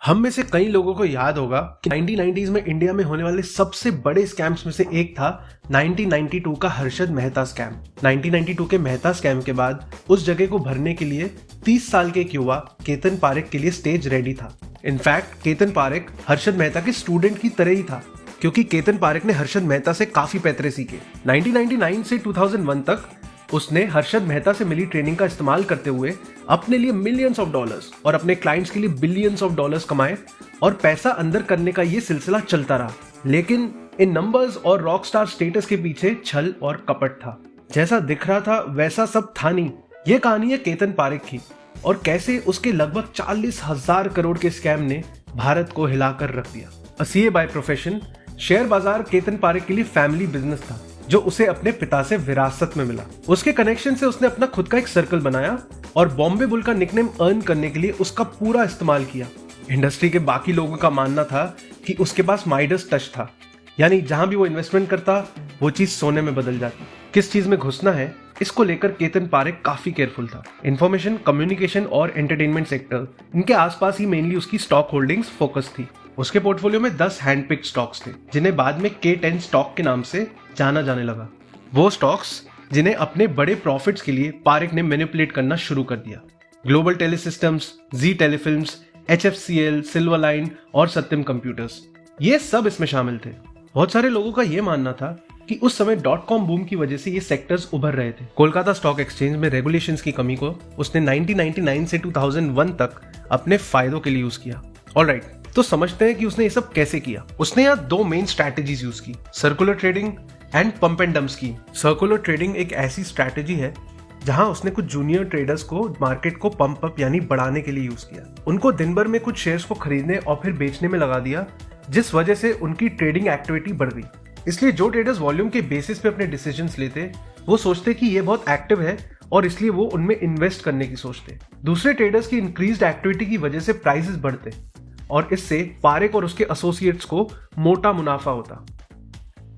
हम में से कई लोगों को याद होगा कि 1990s में इंडिया में होने वाले सबसे बड़े स्कैम्स में से एक था 1992 का हर्षद मेहता स्कैम। 1992 के मेहता स्कैम के बाद उस जगह को भरने के लिए 30 साल के एक युवा केतन पारेख के लिए स्टेज रेडी था। इनफैक्ट केतन पारेख हर्षद मेहता के स्टूडेंट की तरह ही था, क्योंकि केतन पारेख ने हर्षद मेहता से काफी पैतरे सीखे। 1999 से 2001 तक उसने हर्षद मेहता से मिली ट्रेनिंग का इस्तेमाल करते हुए अपने लिए मिलियंस ऑफ डॉलर्स और अपने क्लाइंट्स के लिए बिलियंस ऑफ डॉलर्स कमाए और पैसा अंदर करने का ये सिलसिला चलता रहा। लेकिन इन नंबर्स और रॉक स्टार स्टेटस के पीछे छल और कपट था। जैसा दिख रहा था वैसा सब था नहीं। ये कहानी है केतन पारेख की और कैसे उसके लगभग 40,000 करोड़ के स्कैम ने भारत को हिलाकर रख दिया। A CA by profession, share बाजार केतन पारेख के लिए फैमिली बिजनेस था जो उसे अपने पिता से विरासत में मिला। उसके कनेक्शन से उसने अपना खुद का एक सर्कल बनाया और बॉम्बे बुल का निकनेम अर्न करने के लिए उसका पूरा इस्तेमाल किया। इंडस्ट्री के बाकी लोगों का मानना था कि उसके पास माइडस टच था, यानी जहां भी वो इन्वेस्टमेंट करता वो चीज सोने में बदल जाती। किस चीज में घुसना है इसको लेकर केतन पारेख काफी केयरफुल था। इंफॉर्मेशन, कम्युनिकेशन और एंटरटेनमेंट सेक्टर, इनके आसपास ही मेनली उसकी स्टॉक होल्डिंग्स फोकस थी। उसके पोर्टफोलियो में 10 हैंडपिक्ड स्टॉक्स थे जिन्हें बाद में K10 स्टॉक के नाम से जाना जाने लगा। वो स्टॉक्स जिन्हें अपने बड़े प्रॉफिट्स के लिए पारेख ने मैनिपुलेट करना शुरू कर दिया। ग्लोबल टेलीसिस्टम्स, जी टेलीफिल्म्स, HFCL, सिल्वर लाइन और सत्यम कंप्यूटर्स, ये सब इसमें शामिल थे। बहुत सारे लोगों का ये मानना था कि उस समय .com बूम की वजह से ये सेक्टर्स उभर रहे थे। कोलकाता स्टॉक एक्सचेंज में रेगुलेशंस की कमी को उसने 1999 से 2001 तक अपने फायदों के लिए यूज किया। ऑलराइट, तो समझते हैं कि उसने ये सब कैसे किया। उसने यहाँ 2 मेन स्ट्रैटेजीज यूज की, circular trading and pump and dump scheme. Circular trading एक ऐसी स्ट्रैटेजी है जहां उसने कुछ जूनियर ट्रेडर्स को मार्केट को पंप अप यानी बढ़ाने के लिए यूज किया। उनको दिन भर में कुछ शेयर्स को खरीदने और फिर बेचने में लगा दिया, जिस वजह से उनकी ट्रेडिंग एक्टिविटी बढ़ गई। इसलिए जो ट्रेडर्स वॉल्यूम के बेसिस पे अपने डिसीजंस लेते वो सोचते कि ये बहुत एक्टिव है और इसलिए वो उनमें इन्वेस्ट करने की सोचते। दूसरे ट्रेडर्स की इंक्रीज्ड एक्टिविटी की वजह से प्राइसेस बढ़ते और इससे पारेख और उसके एसोसिएट्स को मोटा मुनाफा होता।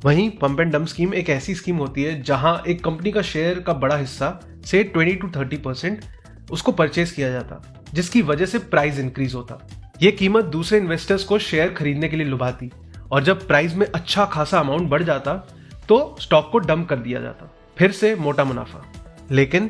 वहीं पंप एंड डंप स्कीम एक ऐसी स्कीम होती है जहां एक कंपनी का शेयर का बड़ा हिस्सा से 20 to 30% उसको परचेज किया जाता, जिसकी वजह से प्राइस इंक्रीज होता। ये कीमत दूसरे इन्वेस्टर्स को शेयर खरीदने के लिए लुभाती और जब प्राइस में अच्छा खासा अमाउंट बढ़ जाता तो स्टॉक को डंप कर दिया जाता, फिर से मोटा मुनाफा। लेकिन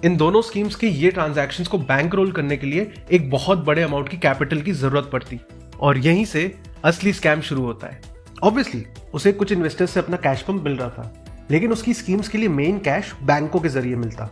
इन दोनों स्कीम्स के ये ट्रांजैक्शंस को बैंक रोल करने के लिए एक बहुत बड़े अमाउंट की कैपिटल की जरूरत पड़ती और यहीं से असली स्कैम शुरू होता है। ऑब्वियसली उसे कुछ इन्वेस्टर्स से अपना कैश पंप मिल रहा था, लेकिन उसकी स्कीम्स के लिए मेन कैश बैंकों के जरिए मिलता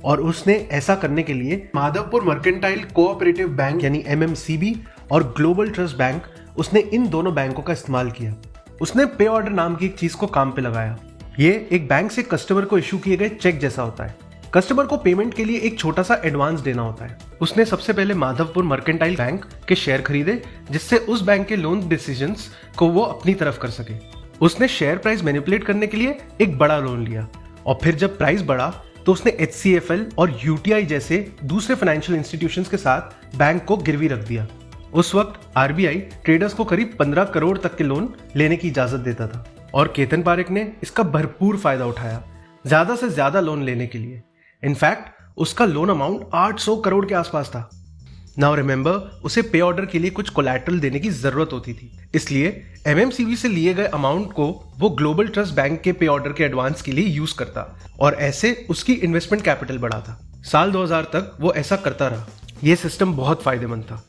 और उसने ऐसा करने के लिए माधवपुर मर्केंटाइल कोऑपरेटिव बैंक यानी MMCB और ग्लोबल ट्रस्ट बैंक, उसने इन दोनों बैंकों का इस्तेमाल किया। उसने पे ऑर्डर नाम की एक चीज को काम पे लगाया। ये एक बैंक से कस्टमर को इशू किए गए चेक जैसा होता है। कस्टमर को पेमेंट के लिए एक छोटा सा एडवांस देना होता है। उसने सबसे पहले माधवपुर मर्केंटाइल बैंक के शेयर खरीदे, जिससे उस बैंक के लोन डिसीजंस को वो अपनी तरफ कर सके। उसने शेयर प्राइस मैनिपुलेट करने के लिए एक बड़ा लोन लिया और फिर जब प्राइस बढ़ा तो उसने HCFL और UTI जैसे दूसरे फाइनेंशियल इंस्टीट्यूशंस के साथ बैंक को गिरवी रख दिया। उस वक्त RBI ट्रेडर्स को करीब 15 करोड़ तक के लोन लेने की इजाजत देता था और केतन पारेख ने इसका भरपूर फायदा उठाया, ज्यादा से ज्यादा लोन लेने के लिए। इनफैक्ट उसका लोन अमाउंट 800 करोड़ के आसपास था। नाउ रिमेंबर, उसे पे ऑर्डर के लिए कुछ कोलैटरल देने की जरूरत होती थी, इसलिए MMCB से लिए गए अमाउंट को वो ग्लोबल ट्रस्ट बैंक के पे ऑर्डर के एडवांस के लिए यूज करता और ऐसे उसकी इन्वेस्टमेंट कैपिटल बढ़ाता। साल 2000 तक वो ऐसा करता रहा। ये सिस्टम बहुत फायदेमंद था।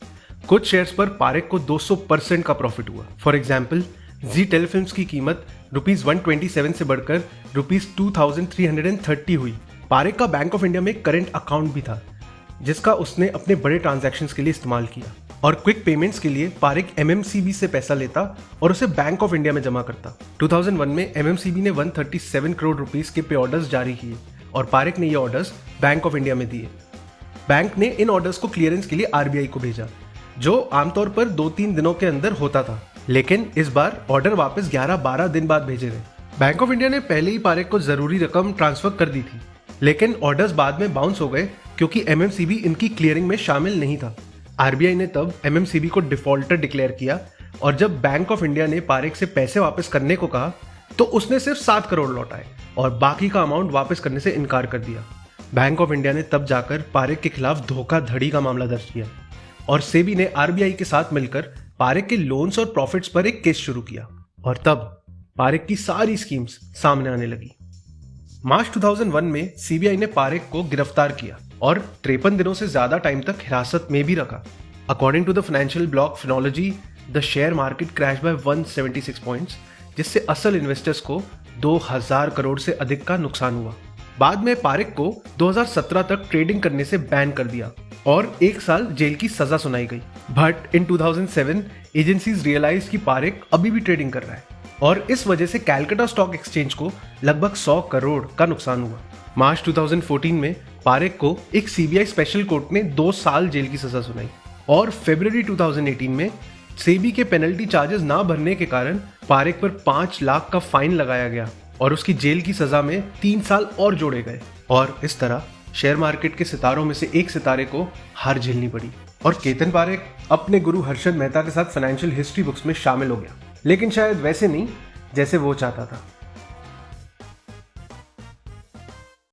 कुछ शेयर्स पर पारेख को 200% का प्रॉफिट हुआ। फॉर एग्जाम्पल, जी टेलीफिल्म्स की कीमत ₹127 से बढ़कर ₹2330 हुई। पारेख का बैंक ऑफ इंडिया में करंट अकाउंट भी था, जिसका उसने अपने बड़े ट्रांजैक्शंस के लिए इस्तेमाल किया और क्विक पेमेंट्स के लिए पारेख MMCB से पैसा लेता और उसे बैंक ऑफ इंडिया में जमा करता। 2001 में MMCB ने 137 करोड़ रुपीस के पे ऑर्डर्स जारी किए और पारेख ने ये ऑर्डर्स बैंक ऑफ इंडिया में दिए। बैंक ने इन ऑर्डर्स को क्लियरेंस के लिए RBI को भेजा, जो आमतौर पर 2-3 दिनों के अंदर होता था, लेकिन इस बार ऑर्डर वापस 11-12 दिन बाद भेजे गए। बैंक ऑफ इंडिया ने पहले ही पारेख को जरूरी रकम ट्रांसफर कर दी थी, लेकिन ऑर्डर्स बाद में बाउंस हो गए क्योंकि MMCB इनकी क्लियरिंग में शामिल नहीं था। RBI ने तब MMCB को डिफॉल्टर डिक्लेयर किया और जब बैंक ऑफ इंडिया ने पारेख से पैसे वापस करने को कहा तो उसने सिर्फ 7 करोड़ लौटाए और बाकी का अमाउंट वापस करने से इनकार कर दिया। बैंक ऑफ इंडिया ने तब जाकर पारेख के खिलाफ धोखाधड़ी का मामला दर्ज किया। और सेबी ने आरबीआई के साथ मिलकर पारेख के लोन्स और प्रॉफिट्स पर एक केस शुरू किया और तब पारेख की सारी स्कीम्स सामने आने लगी। मार्च 2001 में सीबीआई ने पारेख को गिरफ्तार किया और 53 दिनों से ज्यादा टाइम तक हिरासत में भी रखा। According to the financial blog Finology, the share market crash by 176 points, जिससे असल इन्वेस्टर्स को 2000 करोड़ से अधिक का नुकसान हुआ। बाद में पारेख को 2017 तक ट्रेडिंग करने से बैन कर दिया और 1 साल जेल की सजा सुनाई गई। बट इन 2007 एजेंसीज रियलाइज कि पारेख अभी भी ट्रेडिंग कर रहा है और इस वजह से कैलकाटा स्टॉक एक्सचेंज को लगभग 100 करोड़ का नुकसान हुआ। मार्च 2014 में पारेख को एक सीबीआई स्पेशल कोर्ट ने 2 साल जेल की सजा सुनाई और फरवरी 2018 में सेबी के पेनल्टी चार्जेस ना भरने के कारण पारेख पर 5 लाख का फाइन लगाया गया और उसकी जेल की सजा में 3 साल और जोड़े गए। और इस तरह शेयर मार्केट के सितारों में से एक सितारे को हार झेलनी पड़ी और केतन पारेख अपने गुरु हर्षद मेहता के साथ फाइनेंशियल हिस्ट्री बुक्स में शामिल हो गया, लेकिन शायद वैसे नहीं जैसे वो चाहता था।